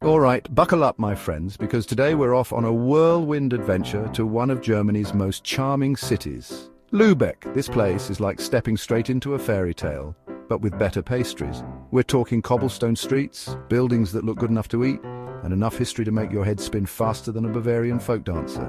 All right, buckle up, my friends, because today we're off on a whirlwind adventure to one of Germany's most charming cities, Lübeck. This place is like stepping straight into a fairy tale, but with better pastries. We're talking cobblestone streets, buildings that look good enough to eat, and enough history to make your head spin faster than a Bavarian folk dancer.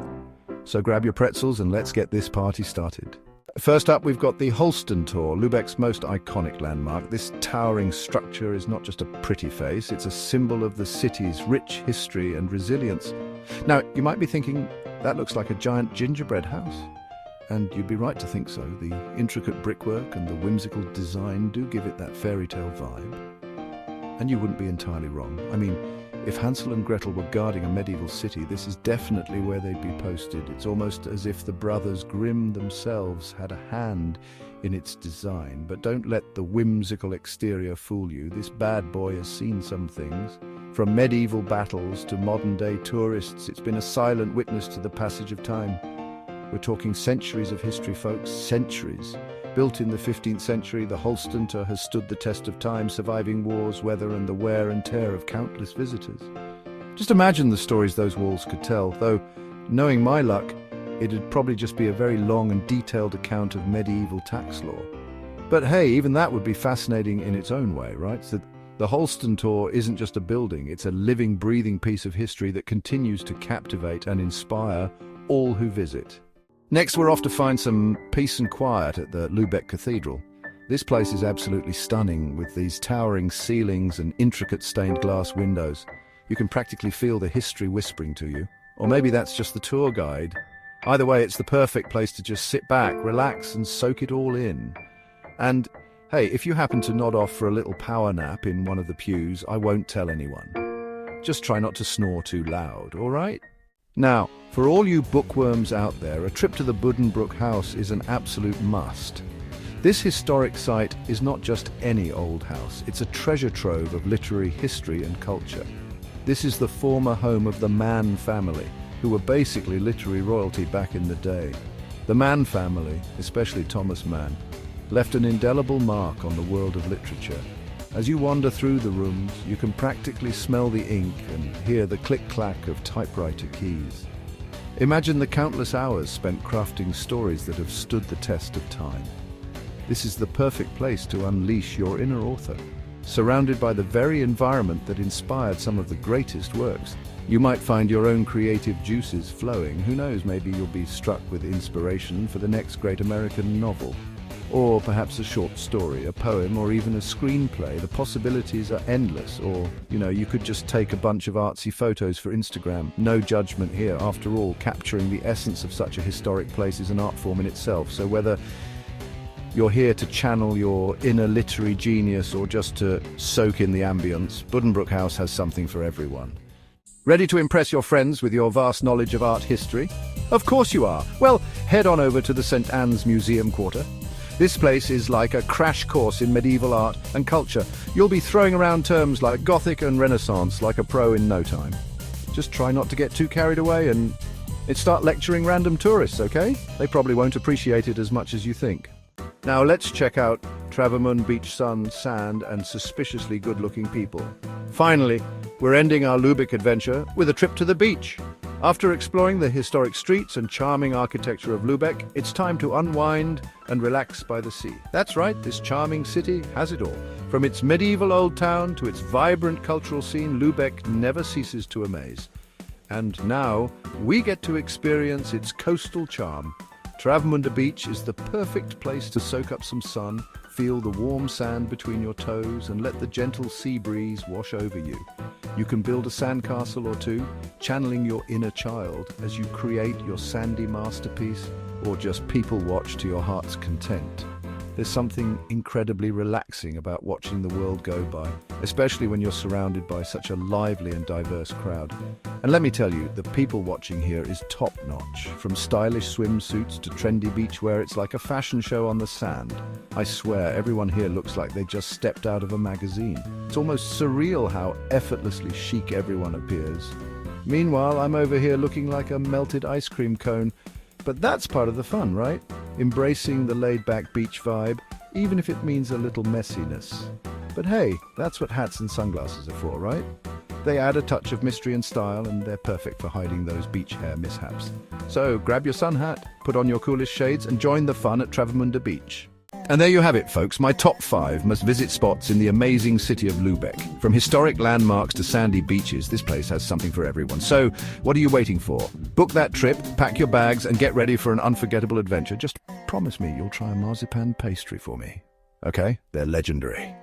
So grab your pretzels and let's get this party started. First up, we've got the Holstentor, Lübeck's most iconic landmark. This towering structure is not just a pretty face, it's a symbol of the city's rich history and resilience. Now, you might be thinking, that looks like a giant gingerbread house. And you'd be right to think so. The intricate brickwork and the whimsical design do give it that fairy tale vibe. And you wouldn't be entirely wrong. I mean, if Hansel and Gretel were guarding a medieval city, this is definitely where they'd be posted. It's almost as if the brothers Grimm themselves had a hand in its design. But don't let the whimsical exterior fool you. This bad boy has seen some things. From medieval battles to modern-day tourists, it's been a silent witness to the passage of time. We're talking centuries of history, folks, centuries. Built in the 15th century, the Holstentor has stood the test of time, surviving wars, weather, and the wear and tear of countless visitors. Just imagine the stories those walls could tell, though, knowing my luck, it'd probably just be a very long and detailed account of medieval tax law. But hey, even that would be fascinating in its own way, right? So the Holstentor isn't just a building, it's a living, breathing piece of history that continues to captivate and inspire all who visit. Next, we're off to find some peace and quiet at the Lübeck Cathedral. This place is absolutely stunning, with these towering ceilings and intricate stained glass windows. You can practically feel the history whispering to you. Or maybe that's just the tour guide. Either way, it's the perfect place to just sit back, relax, and soak it all in. And hey, if you happen to nod off for a little power nap in one of the pews, I won't tell anyone. Just try not to snore too loud, all right? Now, for all you bookworms out there, a trip to the Buddenbrook House is an absolute must. This historic site is not just any old house, it's a treasure trove of literary history and culture. This is the former home of the Mann family, who were basically literary royalty back in the day. The Mann family, especially Thomas Mann, left an indelible mark on the world of literature. As you wander through the rooms, you can practically smell the ink and hear the click-clack of typewriter keys. Imagine the countless hours spent crafting stories that have stood the test of time. This is the perfect place to unleash your inner author. Surrounded by the very environment that inspired some of the greatest works, you might find your own creative juices flowing. Who knows, maybe you'll be struck with inspiration for the next great American novel. Or perhaps a short story, a poem, or even a screenplay. The possibilities are endless. Or, you could just take a bunch of artsy photos for Instagram. No judgment here. After all, capturing the essence of such a historic place is an art form in itself. So whether you're here to channel your inner literary genius or just to soak in the ambience, Buddenbrook House has something for everyone. Ready to impress your friends with your vast knowledge of art history? Of course you are. Well, head on over to the St. Anne's Museum Quarter. This place is like a crash course in medieval art and culture. You'll be throwing around terms like Gothic and Renaissance like a pro in no time. Just try not to get too carried away and start lecturing random tourists, okay? They probably won't appreciate it as much as you think. Now let's check out Travemünde beach, sun, sand, and suspiciously good-looking people. Finally, we're ending our Lübeck adventure with a trip to the beach. After exploring the historic streets and charming architecture of Lübeck, it's time to unwind and relax by the sea. That's right, this charming city has it all. From its medieval old town to its vibrant cultural scene, Lübeck never ceases to amaze. And now, we get to experience its coastal charm. Travemünde Beach is the perfect place to soak up some sun, feel the warm sand between your toes, and let the gentle sea breeze wash over you. You can build a sandcastle or two, channeling your inner child as you create your sandy masterpiece, or just people watch to your heart's content. There's something incredibly relaxing about watching the world go by, especially when you're surrounded by such a lively and diverse crowd. And let me tell you, the people watching here is top-notch. From stylish swimsuits to trendy beachwear, it's like a fashion show on the sand. I swear, everyone here looks like they just stepped out of a magazine. It's almost surreal how effortlessly chic everyone appears. Meanwhile, I'm over here looking like a melted ice cream cone. But that's part of the fun, right? Embracing the laid-back beach vibe, even if it means a little messiness. But hey, that's what hats and sunglasses are for, right? They add a touch of mystery and style, and they're perfect for hiding those beach hair mishaps. So grab your sun hat, put on your coolest shades, and join the fun at Travemünde Beach. And there you have it, folks, my top 5 must-visit spots in the amazing city of Lübeck. From historic landmarks to sandy beaches, this place has something for everyone. So, what are you waiting for? Book that trip, pack your bags, and get ready for an unforgettable adventure. Just promise me you'll try a marzipan pastry for me. Okay? They're legendary.